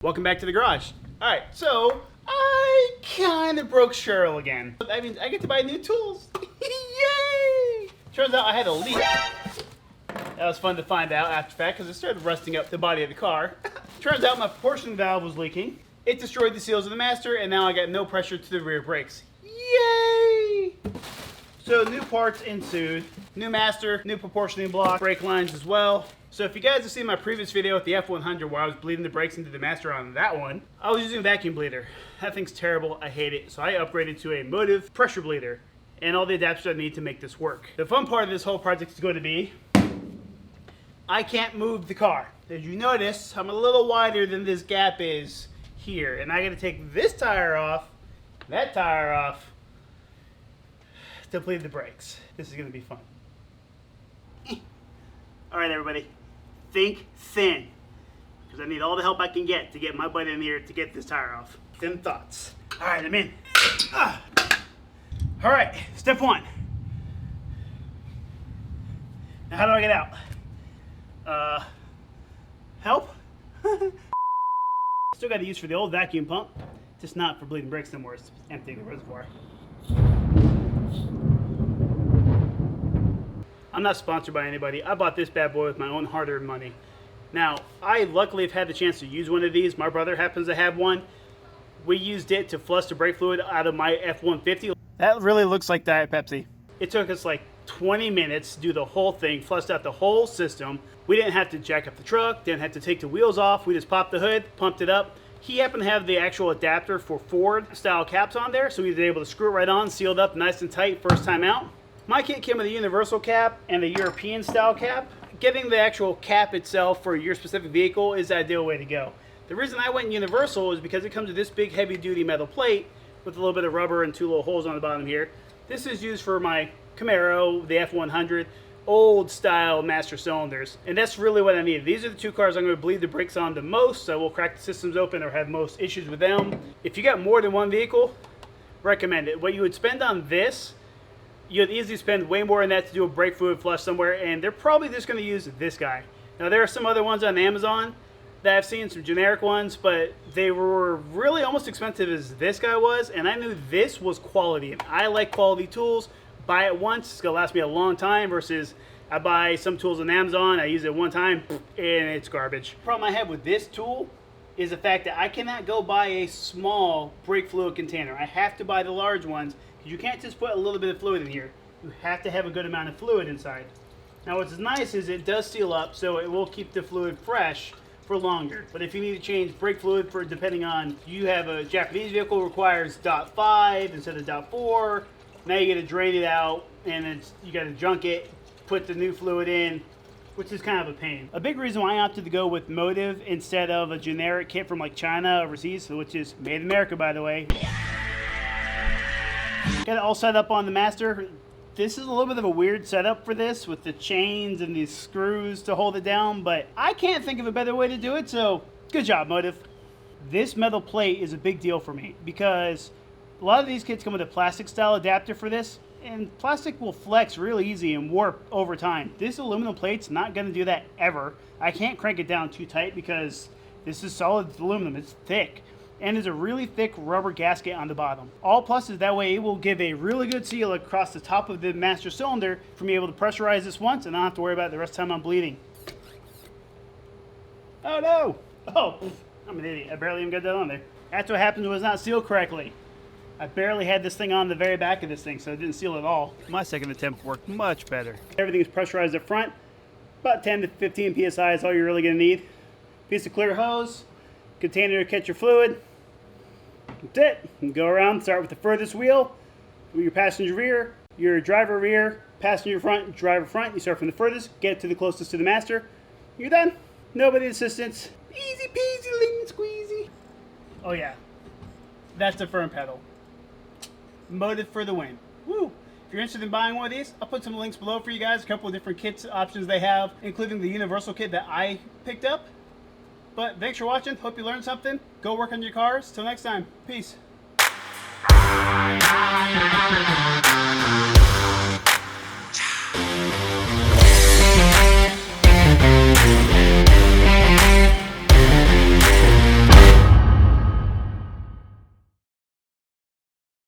Welcome back to the garage. Alright, so I kind of broke Cheryl again. I mean, I get to buy new tools. Yay! Turns out I had a leak. That was fun to find out after the fact because it started rusting up the body of the car. Turns out my proportion valve was leaking. It destroyed the seals of the master, and now I got no pressure to the rear brakes. Yay! So new parts ensued. New master, new proportioning block, brake lines as well. So if you guys have seen my previous video with the F100 where I was bleeding the brakes into the master on that one, I was using a vacuum bleeder. That thing's terrible, I hate it. So I upgraded to a Motive pressure bleeder and all the adapters I need to make this work. The fun part of this whole project is going to be, I can't move the car. As you notice, I'm a little wider than this gap is here. And I gotta take this tire off, that tire off, to bleed the brakes. This is gonna be fun. All right, everybody. Think thin, because I need all the help I can get to get my butt in here to get this tire off. Thin thoughts. All right, I'm in. All right, step one. Now, how do I get out? Help? Still got to use for the old vacuum pump, just not for bleeding brakes anymore. It's emptying the reservoir. I'm not sponsored by anybody. I bought this bad boy with my own hard-earned money. Now, I luckily have had the chance to use one of these. My brother happens to have one. We used it to flush the brake fluid out of my F-150. That really looks like Diet Pepsi. It took us like 20 minutes to do the whole thing, flushed out the whole system. We didn't have to jack up the truck, didn't have to take the wheels off. We just popped the hood, pumped it up. He happened to have the actual adapter for Ford-style caps on there, so he was able to screw it right on, sealed up nice and tight first time out. My kit came with a universal cap and a European style cap. Getting the actual cap itself for your specific vehicle is the ideal way to go. The reason I went universal is because it comes with this big heavy duty metal plate with a little bit of rubber and two little holes on the bottom here. This is used for my Camaro, the F100, old style master cylinders. And that's really what I needed. These are the two cars I'm going to bleed the brakes on the most, so we'll crack the systems open or have most issues with them. If you got more than one vehicle, recommend it. What you would spend on this, you'd easily spend way more than that to do a brake fluid flush somewhere, and they're probably just going to use this guy. Now, there are some other ones on Amazon that I've seen, some generic ones, but they were really almost expensive as this guy was, and I knew this was quality. And I like quality tools. Buy it once, it's going to last me a long time, versus I buy some tools on Amazon, I use it one time, and it's garbage. The problem I have with this tool is the fact that I cannot go buy a small brake fluid container. I have to buy the large ones. You can't just put a little bit of fluid in here. You have to have a good amount of fluid inside. Now what's nice is it does seal up, so it will keep the fluid fresh for longer. But if you need to change brake fluid for, depending on, you have a Japanese vehicle requires .5 instead of .4, now you got to drain it out, and you got to junk it, put the new fluid in, which is kind of a pain. A big reason why I opted to go with Motive instead of a generic kit from like China overseas, which is made in America, by the way. Got it all set up on the master. This is a little bit of a weird setup for this with the chains and these screws to hold it down, but I can't think of a better way to do it, so good job, Motive. This metal plate is a big deal for me because a lot of these kits come with a plastic style adapter for this, and plastic will flex really easy and warp over time. This aluminum plate's not going to do that ever. I can't crank it down too tight because this is solid aluminum, it's thick. And there's a really thick rubber gasket on the bottom. All pluses, that way it will give a really good seal across the top of the master cylinder for me able to pressurize this once and not have to worry about it the rest of the time I'm bleeding. Oh no! Oh, I'm an idiot. I barely even got that on there. That's what happens when it's not sealed correctly. I barely had this thing on the very back of this thing, so it didn't seal at all. My second attempt worked much better. Everything is pressurized up front. About 10 to 15 PSI is all you're really gonna need. Piece of clear hose, container to catch your fluid. That's it. You go around, start with the furthest wheel, with your passenger rear, your driver rear, passenger front, driver front. You start from the furthest, get it to the closest to the master. You're done. Nobody assistance. Easy peasy, lemon squeezy. Oh yeah, that's the firm pedal. Motive for the win. Woo! If you're interested in buying one of these, I'll put some links below for you guys. A couple of different kits options they have, including the universal kit that I picked up. But thanks for watching. Hope you learned something. Go work on your cars. Till next time. Peace.